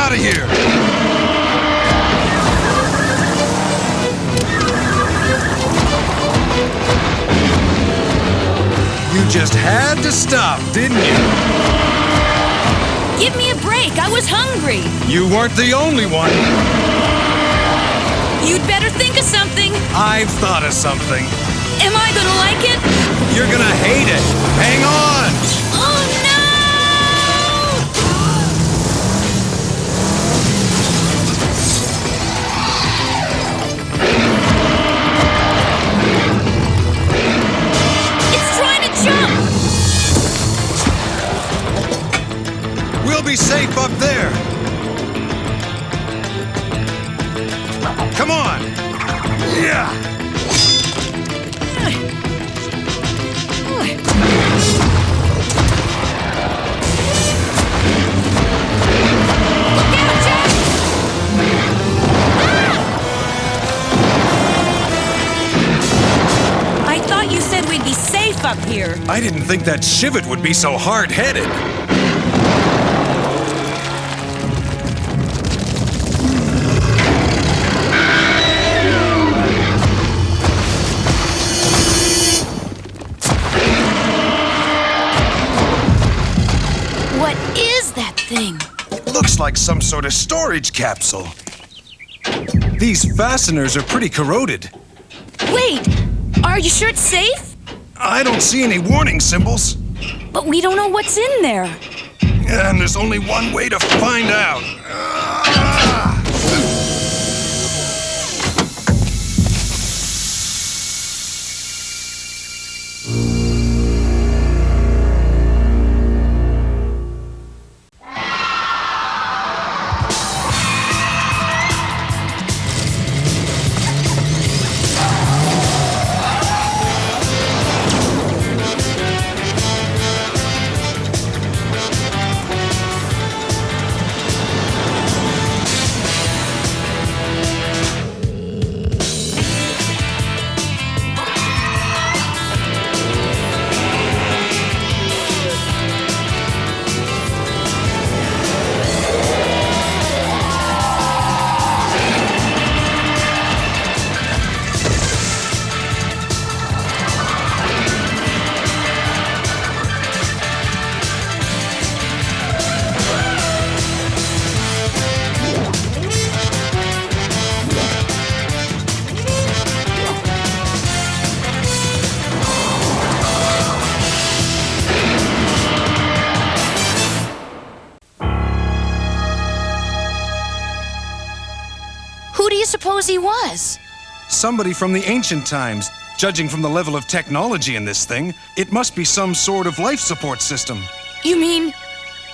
out of here! You just had to stop, didn't you? Give me a break. I was hungry. You weren't the only one. You'd better think of something. I've thought of something. Am I gonna like it? You're gonna hate it. Hang on! Oh, no! It's trying to jump! We'll be safe up there. Come on! Yeah! I thought you said we'd be safe up here. I didn't think that Shivet would be so hard-headed. What is that thing? Looks like some sort of storage capsule. These fasteners are pretty corroded. Wait, are you sure it's safe? I don't see any warning symbols. But we don't know what's in there. And there's only one way to find out. Who do you suppose he was? Somebody from the ancient times. Judging from the level of technology in this thing, it must be some sort of life support system. You mean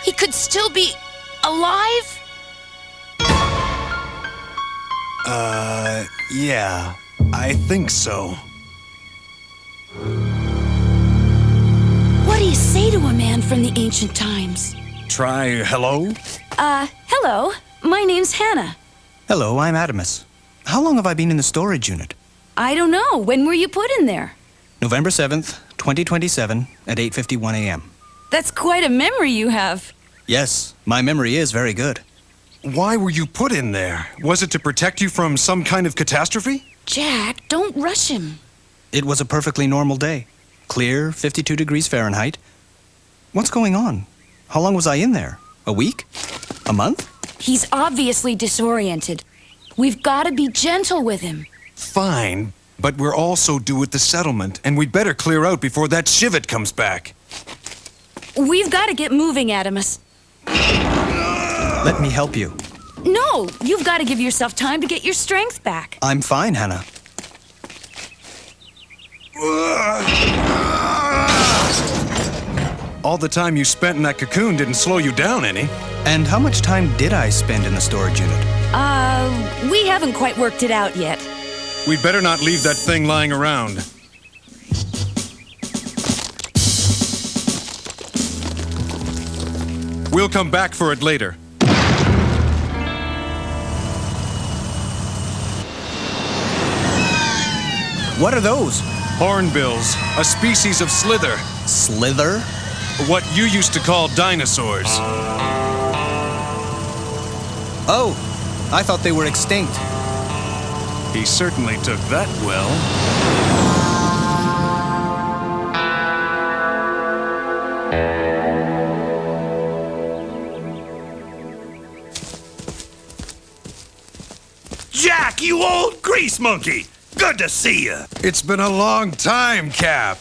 he could still be alive? Yeah, I think so. What do you say to a man from the ancient times? Try hello? Hello. My name's Hannah. Hello, I'm Adamus. How long have I been in the storage unit? I don't know. When were you put in there? November 7th, 2027 at 8:51 a.m. That's quite a memory you have. Yes, my memory is very good. Why were you put in there? Was it to protect you from some kind of catastrophe? Jack, don't rush him. It was a perfectly normal day. Clear, 52 degrees Fahrenheit. What's going on? How long was I in there? A week? A month? He's obviously disoriented. We've got to be gentle with him. Fine, but we're also due at the settlement, and we'd better clear out before that Shivet comes back. We've got to get moving, Adamus. Let me help you. No, you've got to give yourself time to get your strength back. I'm fine, Hannah. All the time you spent in that cocoon didn't slow you down any. And how much time did I spend in the storage unit? We haven't quite worked it out yet. We'd better not leave that thing lying around. We'll come back for it later. What are those? Hornbills, a species of slither. Slither? What you used to call dinosaurs. Oh, I thought they were extinct. He certainly took that well. Jack, you old grease monkey! Good to see you. It's been a long time, Cap.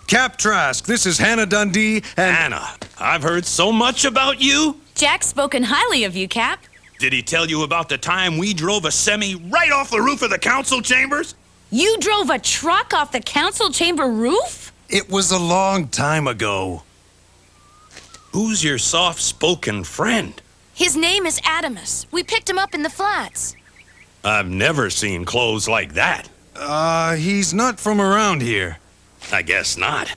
Cap Trask, this is Hannah Dundee and... Anna, I've heard so much about you. Jack's spoken highly of you, Cap. Did he tell you about the time we drove a semi right off the roof of the council chambers? You drove a truck off the council chamber roof? It was a long time ago. Who's your soft-spoken friend? His name is Adamus. We picked him up in the flats. I've never seen clothes like that. He's not from around here. I guess not.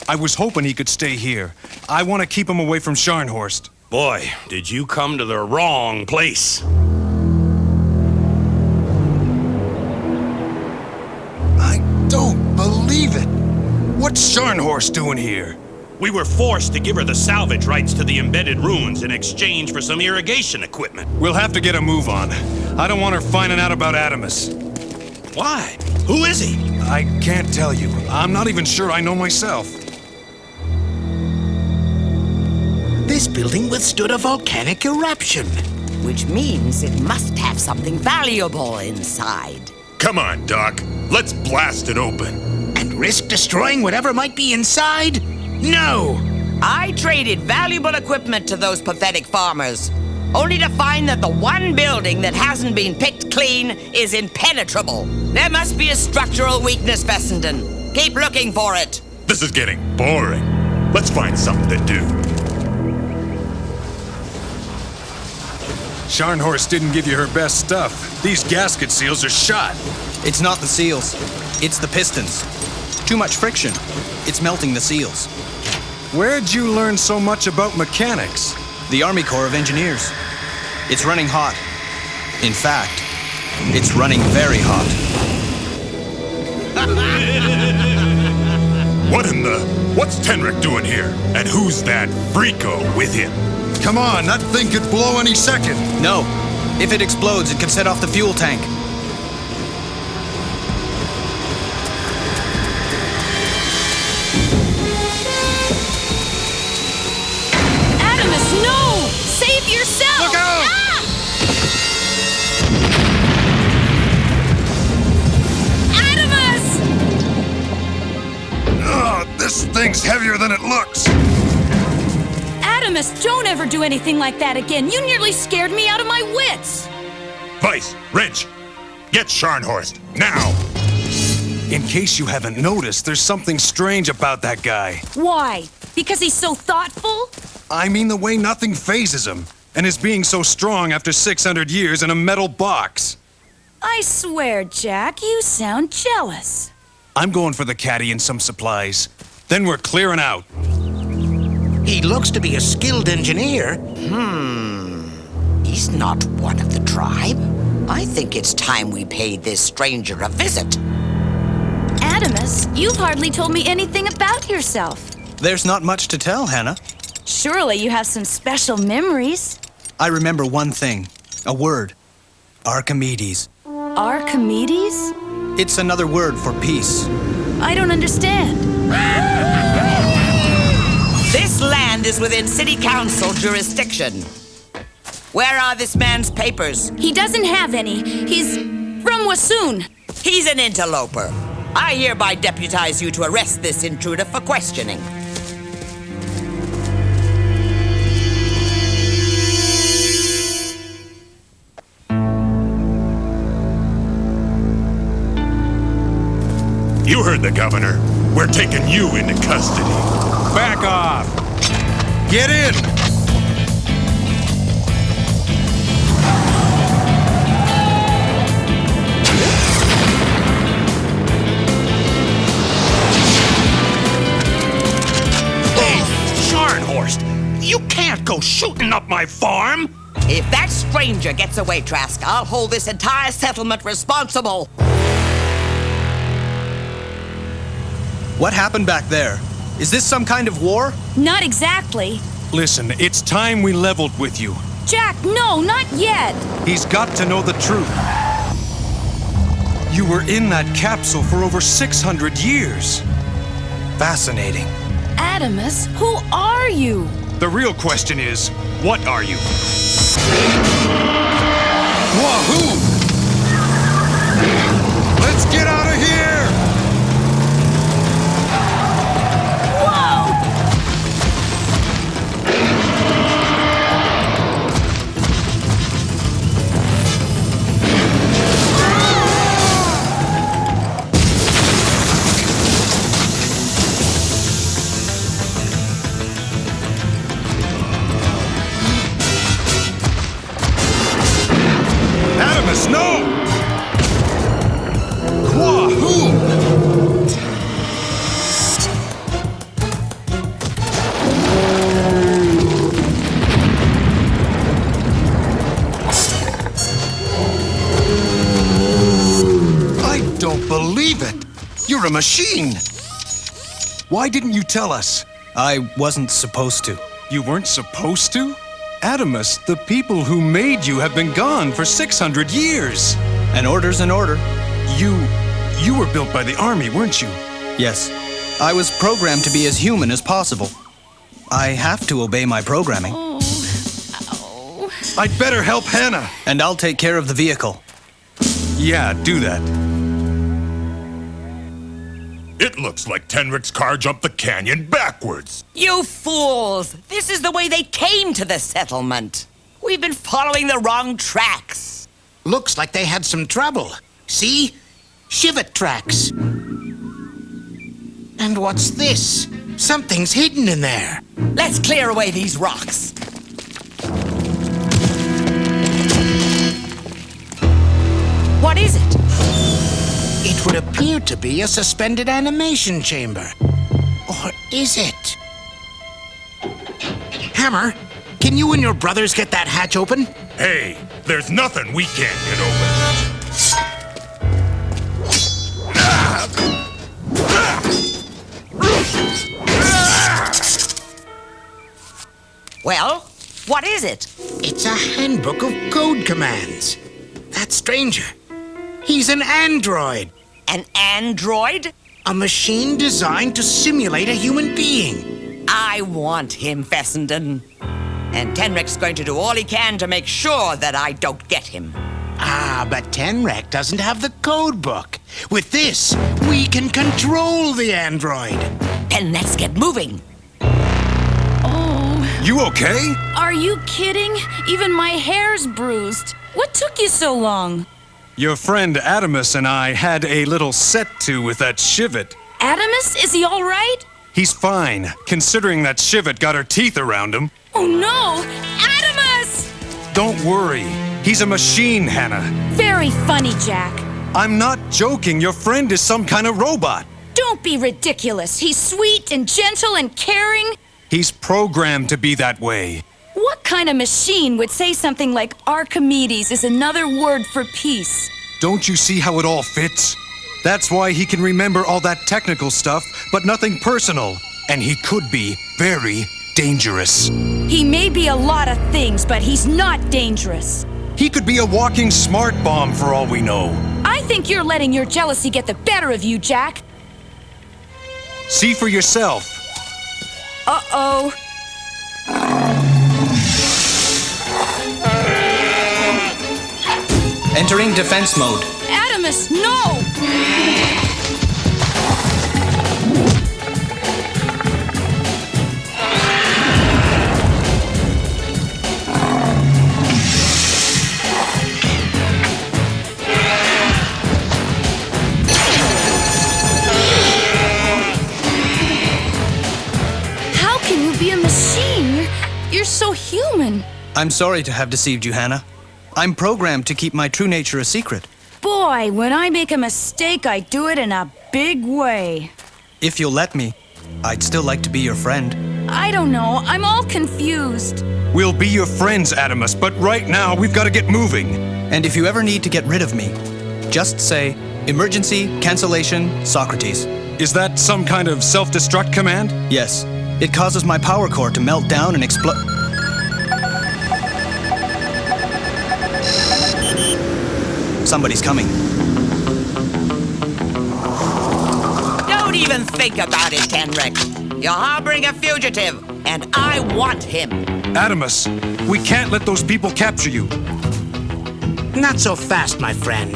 I was hoping he could stay here. I want to keep him away from Scharnhorst. Boy, did you come to the wrong place. I don't believe it. What's Scharnhorst doing here? We were forced to give her the salvage rights to the embedded ruins in exchange for some irrigation equipment. We'll have to get a move on. I don't want her finding out about Adamus. Why? Who is he? I can't tell you. I'm not even sure I know myself. This building withstood a volcanic eruption, which means it must have something valuable inside. Come on, Doc. Let's blast it open. And risk destroying whatever might be inside? No! I traded valuable equipment to those pathetic farmers, only to find that the one building that hasn't been picked clean is impenetrable. There must be a structural weakness, Fessenden. Keep looking for it. This is getting boring. Let's find something to do. Scharnhorst didn't give you her best stuff. These gasket seals are shot. It's not the seals. It's the pistons. Too much friction. It's melting the seals. Where'd you learn so much about mechanics? The Army Corps of Engineers. It's running hot. In fact, it's running very hot. What's Tenric doing here? And who's that freako with him? Come on, that thing could blow any second. No. If it explodes, it could set off the fuel tank. Adamus, no! Save yourself! Look out! Ah! Adamus! Ugh, this thing's heavier than it looks. Adamus, don't ever do anything like that again. You nearly scared me out of my wits. Vice, Wrench, get Scharnhorst, now! In case you haven't noticed, there's something strange about that guy. Why? Because he's so thoughtful? I mean the way nothing phases him, and his being so strong after 600 years in a metal box. I swear, Jack, you sound jealous. I'm going for the caddy and some supplies. Then we're clearing out. He looks to be a skilled engineer. He's not one of the tribe. I think it's time we paid this stranger a visit. Adamus, you've hardly told me anything about yourself. There's not much to tell, Hannah. Surely you have some special memories. I remember one thing. A word. Archimedes. Archimedes? It's another word for peace. I don't understand. This land is within city council jurisdiction. Where are this man's papers? He doesn't have any. He's from Wassoon. He's an interloper. I hereby deputize you to arrest this intruder for questioning. You heard the governor. We're taking you into custody. Back off! Get in! Scharnhorst, you can't go shooting up my farm! If that stranger gets away, Trask, I'll hold this entire settlement responsible. What happened back there? Is this some kind of war? Not exactly. Listen, it's time we leveled with you. Jack, no, not yet. He's got to know the truth. You were in that capsule for over 600 years. Fascinating. Adamus, who are you? The real question is, what are you? Wahoo! Let's get out of here! Whoa! Adamus, no! Wahoo! I don't believe it! You're a machine! Why didn't you tell us? I wasn't supposed to. You weren't supposed to? Adamus, the people who made you have been gone for 600 years. An order's an order. You were built by the army, weren't you? Yes. I was programmed to be as human as possible. I have to obey my programming. I'd better help Hannah. And I'll take care of the vehicle. Yeah, do that. It looks like Tenric's car jumped the canyon backwards. You fools! This is the way they came to the settlement. We've been following the wrong tracks. Looks like they had some trouble. See? Shivet tracks. And what's this? Something's hidden in there. Let's clear away these rocks. What is it? It would appear to be a suspended animation chamber. Or is it? Hammer, can you and your brothers get that hatch open? Hey, there's nothing we can't get open. Well, what is it? It's a handbook of code commands. That stranger. He's an android. An android? A machine designed to simulate a human being. I want him, Fessenden. And Tenric's going to do all he can to make sure that I don't get him. Ah, but Tenrec doesn't have the code book. With this, we can control the android. Then let's get moving. You okay? Are you kidding? Even my hair's bruised. What took you so long? Your friend Adamus and I had a little set-to with that Shivet. Adamus, is he all right? He's fine, considering that Shivet got her teeth around him. Oh no! Adamus! Don't worry. He's a machine, Hannah. Very funny, Jack. I'm not joking. Your friend is some kind of robot. Don't be ridiculous. He's sweet and gentle and caring. He's programmed to be that way. What kind of machine would say something like Archimedes is another word for peace? Don't you see how it all fits? That's why he can remember all that technical stuff, but nothing personal. And he could be very dangerous. He may be a lot of things, but he's not dangerous. He could be a walking smart bomb for all we know. I think you're letting your jealousy get the better of you, Jack. See for yourself. Uh-oh. Entering defense mode. Adamus, no! How can you be a machine? You're so human. I'm sorry to have deceived you, Hannah. I'm programmed to keep my true nature a secret. Boy, when I make a mistake, I do it in a big way. If you'll let me, I'd still like to be your friend. I don't know. I'm all confused. We'll be your friends, Adamus, but right now we've got to get moving. And if you ever need to get rid of me, just say, emergency, cancellation, Socrates. Is that some kind of self-destruct command? Yes, It causes my power core to melt down and explode. Somebody's coming. Don't even think about it, Tenrek. You're harboring a fugitive, and I want him. Adamus, we can't let those people capture you. Not so fast, my friend.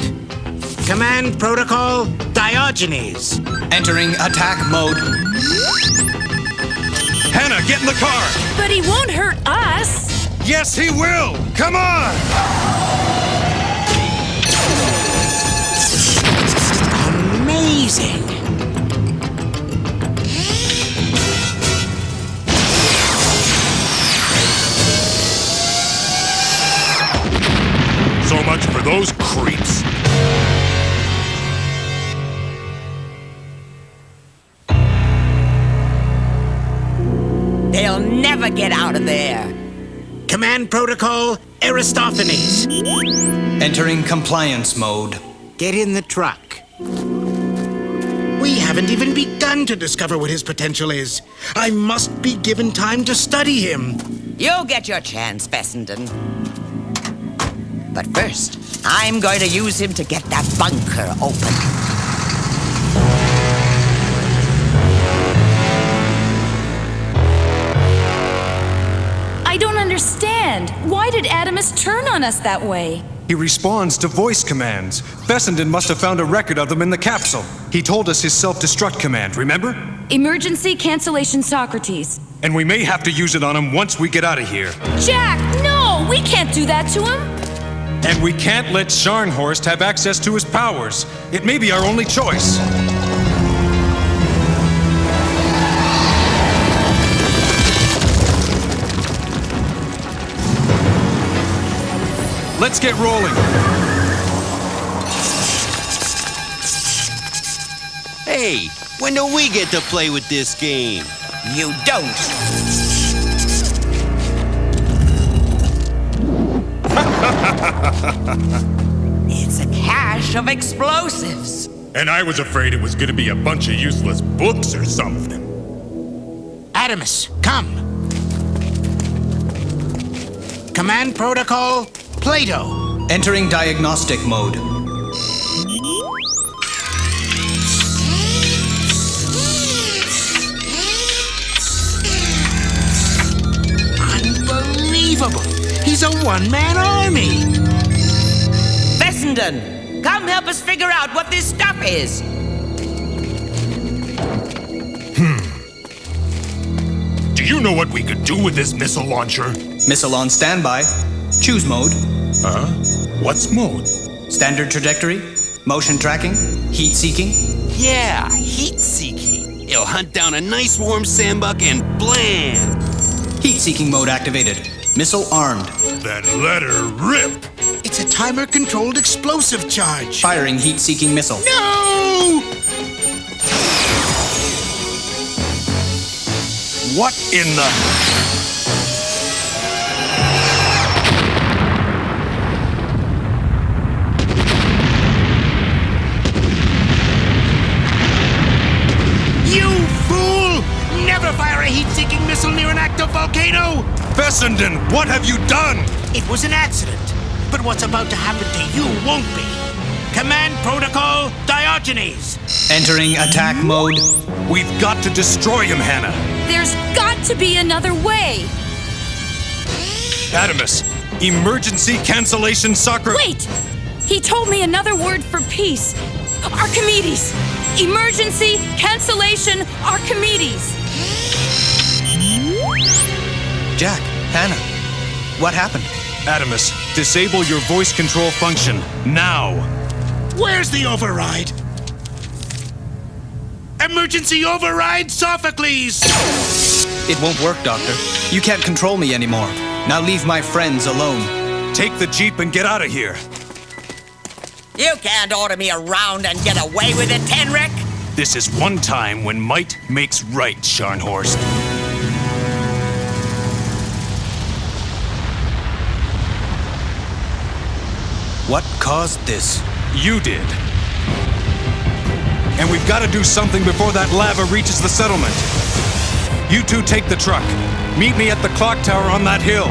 Command Protocol Diogenes. Entering attack mode. Hannah, get in the car! But he won't hurt us. Yes, he will! Come on! Amazing. So much for those creeps. They'll never get out of there. Command Protocol Aristophanes. Entering compliance mode. Get in the truck. We haven't even begun to discover what his potential is. I must be given time to study him. You'll get your chance, Fessenden. But first, I'm going to use him to get that bunker open. I don't understand. Why did Adamus turn on us that way? He responds to voice commands. Fessenden must have found a record of them in the capsule. He told us his self-destruct command, remember? Emergency cancellation Socrates. And we may have to use it on him once we get out of here. Jack, no! We can't do that to him! And we can't let Scharnhorst have access to his powers. It may be our only choice. Let's get rolling. Hey, when do we get to play with this game? You don't. It's a cache of explosives. And I was afraid it was gonna be a bunch of useless books or something. Adamus, come. Command Protocol Plato. Entering diagnostic mode. Unbelievable! He's a one-man army! Fessenden, come help us figure out what this stuff is. Do you know what we could do with this missile launcher? Missile on standby. Choose mode. What's mode? Standard trajectory. Motion tracking. Heat seeking. Yeah, heat seeking. It'll hunt down a nice warm sandbuck and blam! Heat seeking mode activated. Missile armed. Then let her rip! It's a timer-controlled explosive charge. Firing heat seeking missile. No! What in the... You fool! Never fire a heat-seeking missile near an active volcano! Fessenden, what have you done? It was an accident. But what's about to happen to you won't be. Command Protocol Diogenes. Entering attack mode. We've got to destroy him, Hannah. There's got to be another way! Adamus, emergency cancellation Wait! He told me another word for peace. Archimedes! Emergency cancellation Archimedes! Jack, Hannah, what happened? Adamus, disable your voice control function, now! Where's the override? Emergency override, Sophocles! It won't work, Doctor. You can't control me anymore. Now leave my friends alone. Take the Jeep and get out of here. You can't order me around and get away with it, Tenrek! This is one time when might makes right, Scharnhorst. What caused this? You did. And we've got to do something before that lava reaches the settlement. You two take the truck. Meet me at the clock tower on that hill.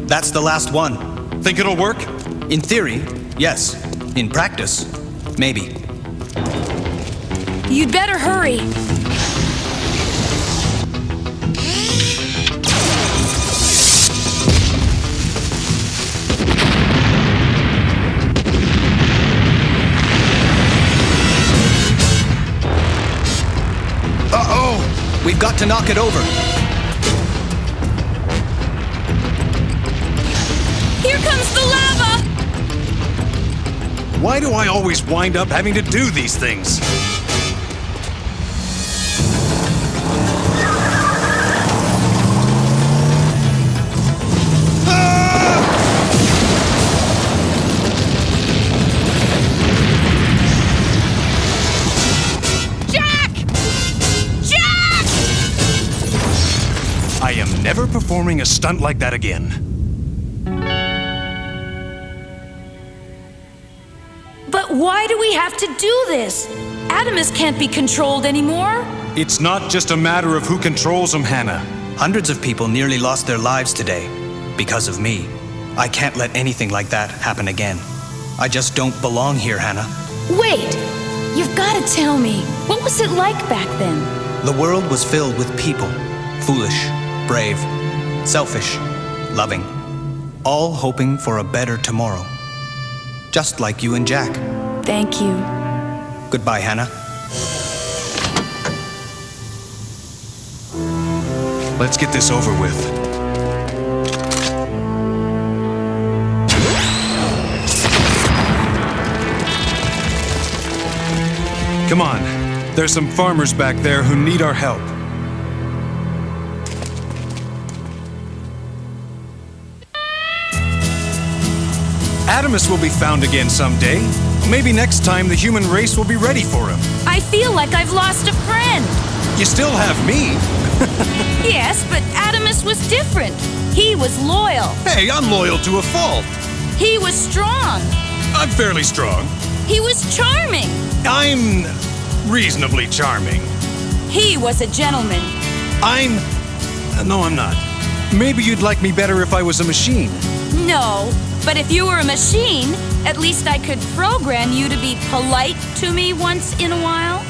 That's the last one. Think it'll work? In theory, yes. In practice, maybe. You'd better hurry. Uh-oh! We've got to knock it over. Here comes the lava! Why do I always wind up having to do these things? I am never performing a stunt like that again. But why do we have to do this? Adamus can't be controlled anymore. It's not just a matter of who controls him, Hannah. Hundreds of people nearly lost their lives today because of me. I can't let anything like that happen again. I just don't belong here, Hannah. Wait! You've got to tell me, what was it like back then? The world was filled with people. Foolish, brave, selfish, loving. All hoping for a better tomorrow. Just like you and Jack. Thank you. Goodbye, Hannah. Let's get this over with. Come on. There's some farmers back there who need our help. Adamus will be found again someday. Maybe next time the human race will be ready for him. I feel like I've lost a friend. You still have me. Yes, but Adamus was different. He was loyal. Hey, I'm loyal to a fault. He was strong. I'm fairly strong. He was charming. I'm reasonably charming. He was a gentleman. No, I'm not. Maybe you'd like me better if I was a machine. No, but if you were a machine, at least I could program you to be polite to me once in a while.